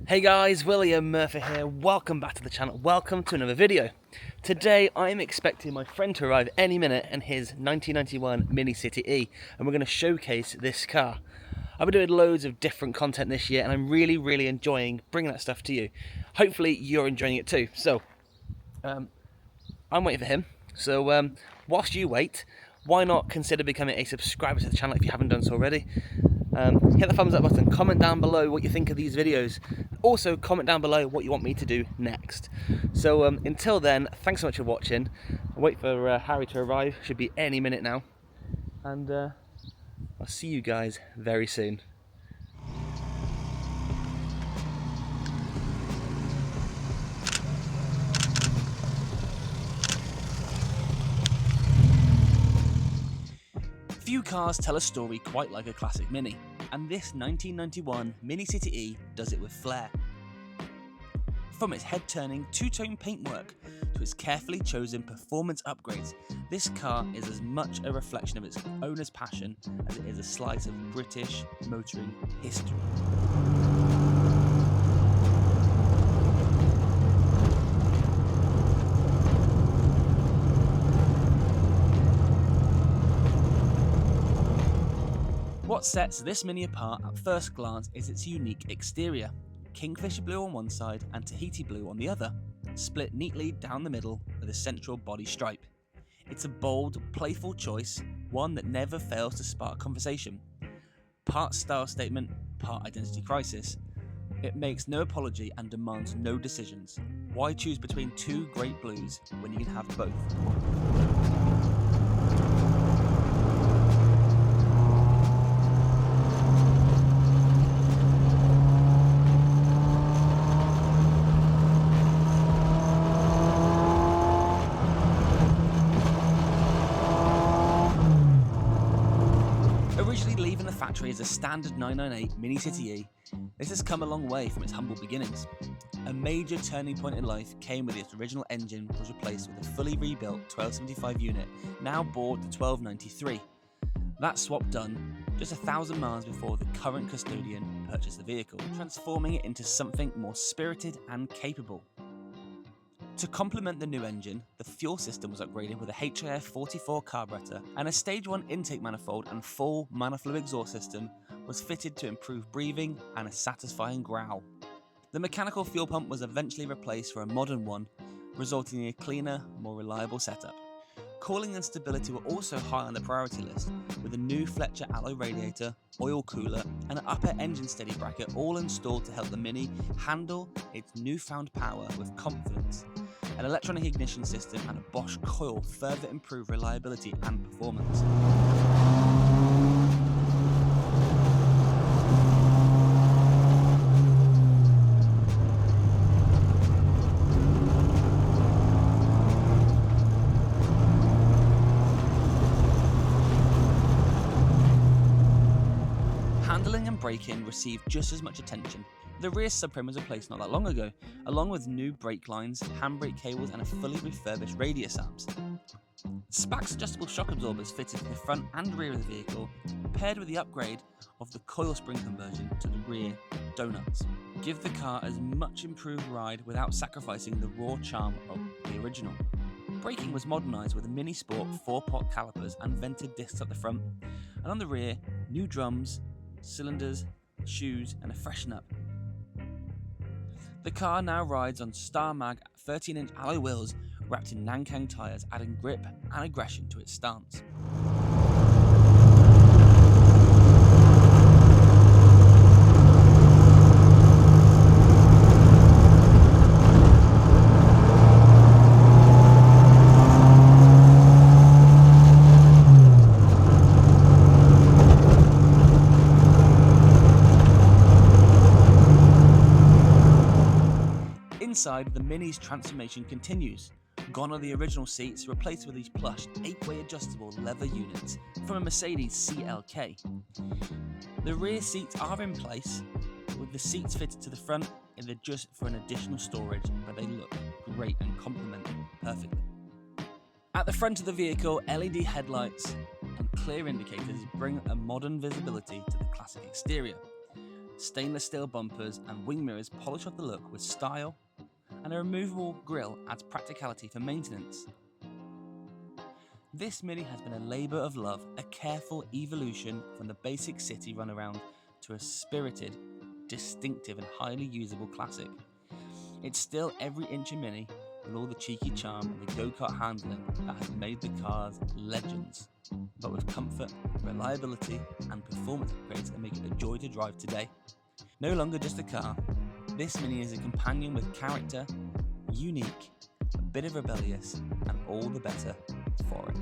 Hey guys, William Murphy here. Welcome back to the channel. Welcome to another video. Today I'm expecting my friend to arrive any minute in his 1991 Mini City E, and we're going to showcase this car. I've been doing loads of different content this year and I'm really enjoying bringing that stuff to you. Hopefully you're enjoying it too. So I'm waiting for him. So whilst you wait, why not consider becoming a subscriber to the channel if you haven't done so already. Hit the thumbs up button, comment down below what you think of these videos. Also comment down below what you want me to do next. So until then, thanks so much for watching. I'll wait for Harry to arrive, should be any minute now. And I'll see you guys very soon. Few cars tell a story quite like a classic Mini, and this 1991 Mini City E does it with flair. From its head-turning two-tone paintwork to its carefully chosen performance upgrades, this car is as much a reflection of its owner's passion as it is a slice of British motoring history. What sets this Mini apart at first glance is its unique exterior. Kingfisher Blue on one side and Tahiti Blue on the other, split neatly down the middle with a central body stripe. It's a bold, playful choice, one that never fails to spark conversation. Part style statement, part identity crisis. It makes no apology and demands no decisions. Why choose between two great blues when you can have both? Originally leaving the factory as a standard 998 Mini City E, this has come a long way from its humble beginnings. A major turning point in life came with its original engine was replaced with a fully rebuilt 1275 unit, now bored to 1293. That swap done just 1,000 miles before the current custodian purchased the vehicle, transforming it into something more spirited and capable. To complement the new engine, the fuel system was upgraded with a HIF 44 carburetor, and a stage 1 intake manifold and full Maniflow exhaust system was fitted to improve breathing and a satisfying growl. The mechanical fuel pump was eventually replaced for a modern one, resulting in a cleaner, more reliable setup. Cooling and stability were also high on the priority list, with a new Fletcher alloy radiator, oil cooler and an upper engine steady bracket all installed to help the Mini handle its newfound power with confidence. An electronic ignition system and a Bosch coil further improve reliability and performance. Handling and braking received just as much attention. The rear subframe was replaced not that long ago, along with new brake lines, handbrake cables and a fully refurbished radius arms. Spax adjustable shock absorbers fitted to the front and rear of the vehicle, paired with the upgrade of the coil spring conversion to the rear donuts, give the car as much improved ride without sacrificing the raw charm of the original. Braking was modernised with a Mini Sport 4-pot calipers and vented discs up the front, and on the rear, new drums, cylinders, shoes and a freshen up. The car now rides on Star Mag 13-inch alloy wheels wrapped in Nankang tyres, adding grip and aggression to its stance. Inside, the Mini's transformation continues. Gone are the original seats, replaced with these plush 8-way adjustable leather units from a Mercedes CLK. The rear seats are in place, with the seats fitted to the front and they're just for an additional storage, but they look great and complement perfectly. At the front of the vehicle, LED headlights and clear indicators bring a modern visibility to the classic exterior. Stainless steel bumpers and wing mirrors polish off the look with style, and a removable grille adds practicality for maintenance. This Mini has been a labour of love, a careful evolution from the basic city runaround to a spirited, distinctive and highly usable classic. It's still every inch a Mini, with all the cheeky charm and the go-kart handling that has made the cars legends, but with comfort, reliability and performance upgrades that make it a joy to drive today. No longer just a car, this Mini is a companion with character, unique, a bit of rebellious, and all the better for it.